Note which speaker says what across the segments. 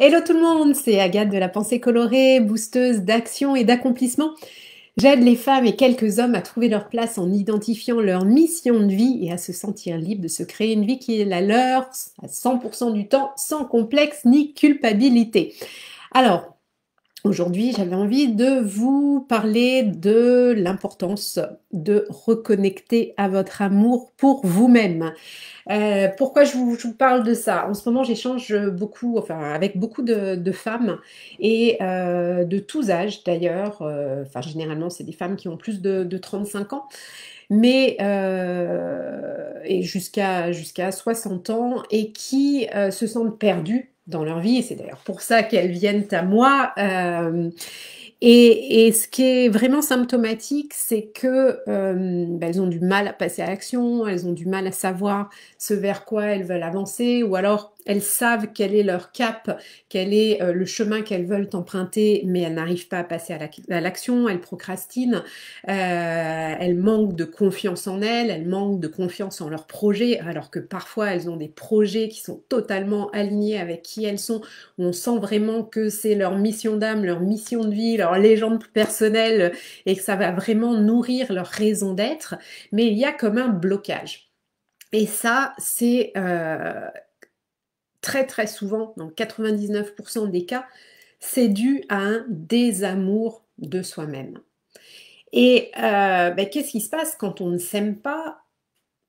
Speaker 1: Hello tout le monde, c'est Agathe de la pensée colorée, boosteuse d'action et d'accomplissement. J'aide les femmes et quelques hommes à trouver leur place en identifiant leur mission de vie et à se sentir libres de se créer une vie qui est la leur à 100% du temps, sans complexe ni culpabilité. Alors, aujourd'hui, j'avais envie de vous parler de l'importance de reconnecter à votre amour pour vous-même. Pourquoi je vous parle de ça? En ce moment, j'échange beaucoup, enfin, avec beaucoup de femmes et de tous âges d'ailleurs. Enfin, généralement, c'est des femmes qui ont plus de 35 ans, mais et jusqu'à 60 ans et qui se sentent perdues dans leur vie. Et c'est d'ailleurs pour ça qu'elles viennent à moi. Et ce qui est vraiment symptomatique, c'est que elles ont du mal à passer à l'action, elles ont du mal à savoir ce vers quoi elles veulent avancer, ou alors elles savent quel est leur cap, quel est le chemin qu'elles veulent emprunter, mais elles n'arrivent pas à passer à l'action, elles procrastinent, elles manquent de confiance en elles manquent de confiance en leurs projets, alors que parfois elles ont des projets qui sont totalement alignés avec qui elles sont, où on sent vraiment que c'est leur mission d'âme, leur mission de vie, leur légende personnelle, et que ça va vraiment nourrir leur raison d'être, mais il y a comme un blocage. Et ça, c'est très très souvent, dans 99% des cas, c'est dû à un désamour de soi-même. Et qu'est-ce qui se passe quand on ne s'aime pas?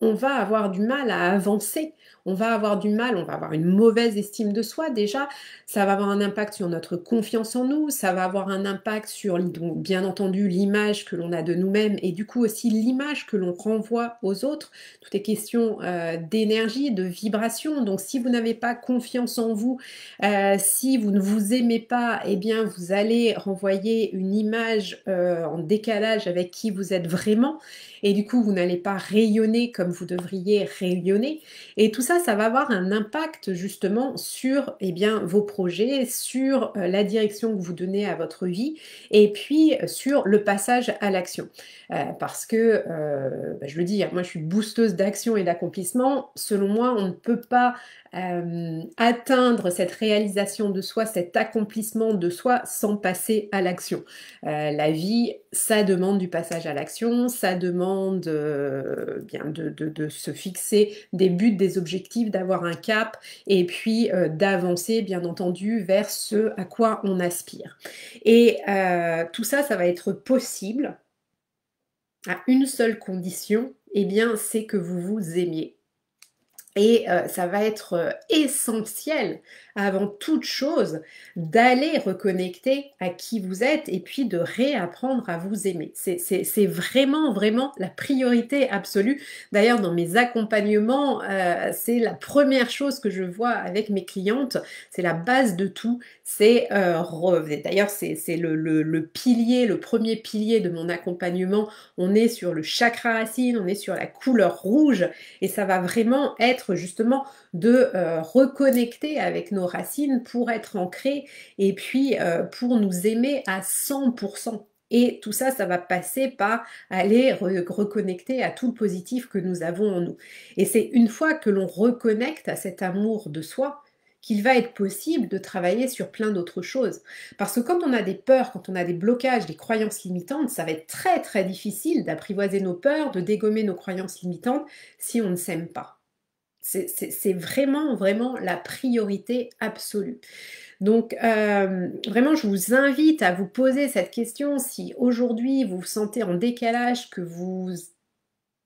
Speaker 1: On va avoir du mal à avancer, on va avoir du mal, on va avoir une mauvaise estime de soi déjà, ça va avoir un impact sur notre confiance en nous, ça va avoir un impact sur, donc, bien entendu, l'image que l'on a de nous-mêmes et du coup aussi l'image que l'on renvoie aux autres. Tout est question d'énergie, de vibration, donc si vous n'avez pas confiance en vous, si vous ne vous aimez pas, eh bien vous allez renvoyer une image en décalage avec qui vous êtes vraiment et du coup vous n'allez pas rayonner comme vous devriez rayonner. Et tout ça, ça va avoir un impact justement sur vos projets, sur la direction que vous donnez à votre vie et puis sur le passage à l'action. Parce que, je le dis, moi je suis boosteuse d'action et d'accomplissement. Selon moi, on ne peut pas atteindre cette réalisation de soi, cet accomplissement de soi sans passer à l'action. La vie, ça demande du passage à l'action, ça demande bien de se fixer des buts, des objectifs, d'avoir un cap et puis d'avancer bien entendu vers ce à quoi on aspire. Et tout ça, ça va être possible à une seule condition, eh bien c'est que vous vous aimiez. Et ça va être essentiel, avant toute chose, d'aller reconnecter à qui vous êtes et puis de réapprendre à vous aimer. C'est vraiment, vraiment la priorité absolue. D'ailleurs, dans mes accompagnements, c'est la première chose que je vois avec mes clientes. C'est la base de tout. D'ailleurs, c'est le pilier, le premier pilier de mon accompagnement. On est sur le chakra racine, on est sur la couleur rouge. Et ça va vraiment être justement de reconnecter avec nos racines pour être ancrés et puis pour nous aimer à 100%. Et tout ça, ça va passer par aller reconnecter à tout le positif que nous avons en nous. Et c'est une fois que l'on reconnecte à cet amour de soi qu'il va être possible de travailler sur plein d'autres choses. Parce que quand on a des peurs, quand on a des blocages, des croyances limitantes, ça va être très très difficile d'apprivoiser nos peurs, de dégommer nos croyances limitantes si on ne s'aime pas. C'est vraiment, vraiment la priorité absolue. Donc, vraiment, je vous invite à vous poser cette question si aujourd'hui vous vous sentez en décalage, que vous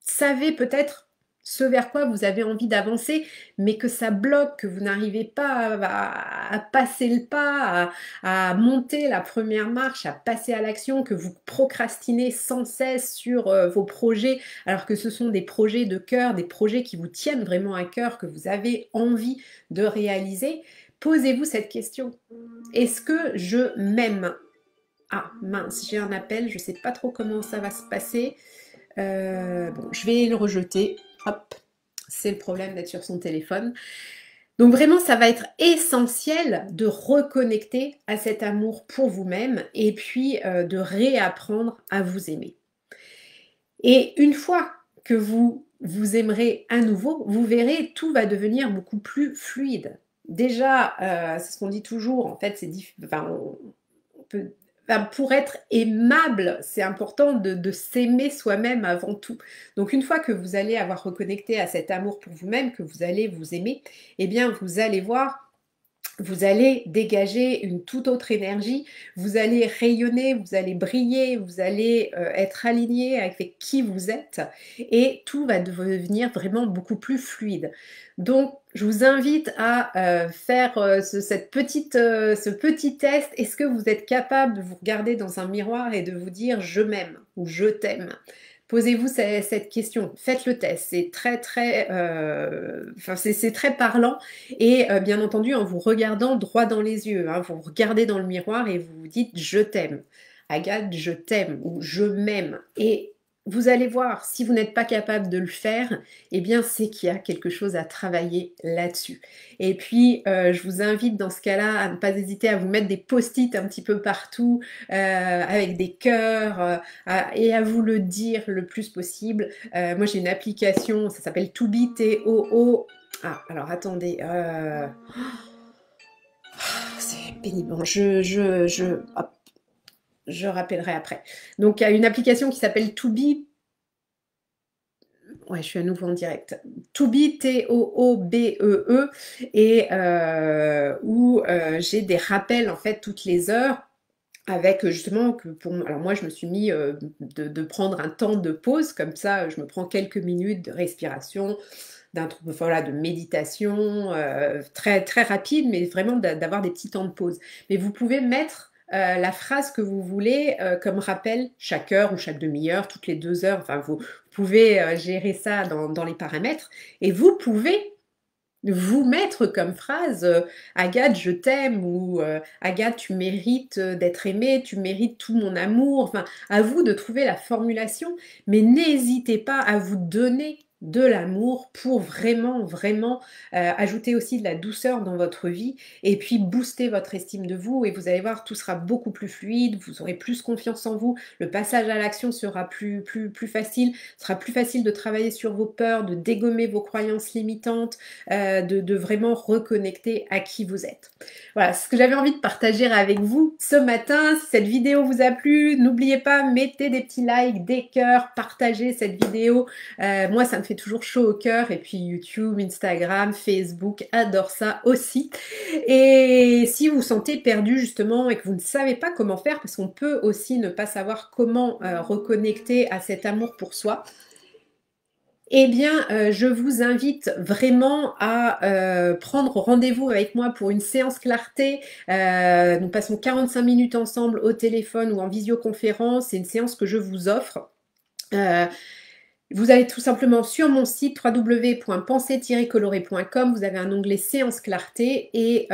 Speaker 1: savez peut-être ce vers quoi vous avez envie d'avancer, mais que ça bloque, que vous n'arrivez pas à passer le pas, à monter la première marche, à passer à l'action, que vous procrastinez sans cesse sur vos projets, alors que ce sont des projets de cœur, des projets qui vous tiennent vraiment à cœur, que vous avez envie de réaliser. Posez-vous cette question. Est-ce que je m'aime? Ah mince, j'ai un appel, je ne sais pas trop comment ça va se passer. Bon, je vais le rejeter. Hop, c'est le problème d'être sur son téléphone. Donc vraiment, ça va être essentiel de reconnecter à cet amour pour vous-même et puis de réapprendre à vous aimer. Et une fois que vous vous aimerez à nouveau, vous verrez, tout va devenir beaucoup plus fluide. déjà, c'est ce qu'on dit toujours, en fait, enfin, on peut, enfin, pour être aimable, c'est important de s'aimer soi-même avant tout. Donc une fois que vous allez avoir reconnecté à cet amour pour vous-même, que vous allez vous aimer, eh bien vous allez voir, vous allez dégager une toute autre énergie, vous allez rayonner, vous allez briller, vous allez être aligné avec qui vous êtes et tout va devenir vraiment beaucoup plus fluide. Donc, je vous invite à faire ce petit test. Est-ce que vous êtes capable de vous regarder dans un miroir et de vous dire je m'aime ou je t'aime? Posez-vous cette question, faites le test, c'est enfin, c'est très parlant et bien entendu en vous regardant droit dans les yeux, hein, vous regardez dans le miroir et vous vous dites je t'aime, Agathe, je t'aime ou je m'aime et vous allez voir, si vous n'êtes pas capable de le faire, eh bien c'est qu'il y a quelque chose à travailler là-dessus. Et puis je vous invite dans ce cas-là à ne pas hésiter à vous mettre des post-it un petit peu partout avec des cœurs et à vous le dire le plus possible. Moi j'ai une application, ça s'appelle Tobi, T-O-O. Ah, alors attendez, c'est pénible. Bon, hop, je rappellerai après. Donc, il y a une application qui s'appelle Tobi. Ouais, je suis à nouveau en direct. Tobi, T-O-O-B-E-E, et où j'ai des rappels en fait toutes les heures. Avec justement, alors moi je me suis mis de prendre un temps de pause, comme ça je me prends quelques minutes de respiration, voilà, de méditation, très, très rapide, mais vraiment d'avoir des petits temps de pause. Mais vous pouvez mettre la phrase que vous voulez comme rappel chaque heure ou chaque demi-heure, toutes les 2 heures, enfin vous pouvez gérer ça dans les paramètres, et vous pouvez vous mettre comme phrase Agathe, je t'aime ou Agathe, tu mérites d'être aimée, tu mérites tout mon amour. Enfin, à vous de trouver la formulation, mais n'hésitez pas à vous donner de l'amour pour vraiment, vraiment ajouter aussi de la douceur dans votre vie et puis booster votre estime de vous et vous allez voir, tout sera beaucoup plus fluide, vous aurez plus confiance en vous, le passage à l'action sera plus facile, ce sera plus facile de travailler sur vos peurs, de dégommer vos croyances limitantes, de vraiment reconnecter à qui vous êtes. Voilà, c'est ce que j'avais envie de partager avec vous ce matin. Si cette vidéo vous a plu, n'oubliez pas, mettez des petits likes, des cœurs, partagez cette vidéo. Moi, ça me fait toujours chaud au cœur. Et puis YouTube, Instagram, Facebook, adore ça aussi. Et si vous vous sentez perdu justement et que vous ne savez pas comment faire, parce qu'on peut aussi ne pas savoir comment reconnecter à cet amour pour soi, eh bien, je vous invite vraiment à prendre rendez-vous avec moi pour une séance clarté. Nous passons 45 minutes ensemble au téléphone ou en visioconférence. C'est une séance que je vous offre. Vous allez tout simplement sur mon site www.penser-coloré.com. Vous avez un onglet séance clarté et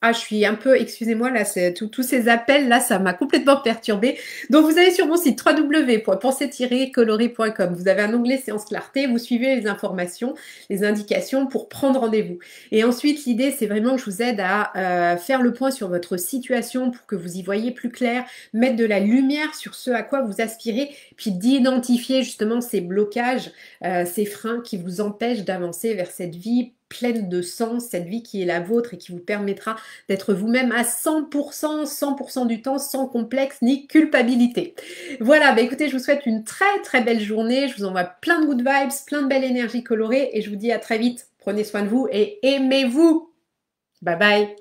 Speaker 1: ah, je suis un peu, excusez-moi, là, tous ces appels, là, ça m'a complètement perturbée. Donc, vous allez sur mon site www.penser-coloré.com. Vous avez un onglet séance clarté, vous suivez les informations, les indications pour prendre rendez-vous. Et ensuite, l'idée, c'est vraiment que je vous aide à faire le point sur votre situation pour que vous y voyez plus clair, mettre de la lumière sur ce à quoi vous aspirez, puis d'identifier justement ces blocages, ces freins qui vous empêchent d'avancer vers cette vie pleine de sens, cette vie qui est la vôtre et qui vous permettra d'être vous-même à 100%, 100% du temps, sans complexe ni culpabilité. Voilà, bah écoutez, je vous souhaite une très très belle journée, je vous envoie plein de good vibes, plein de belle énergie colorée et je vous dis à très vite. Prenez soin de vous et aimez-vous. Bye bye.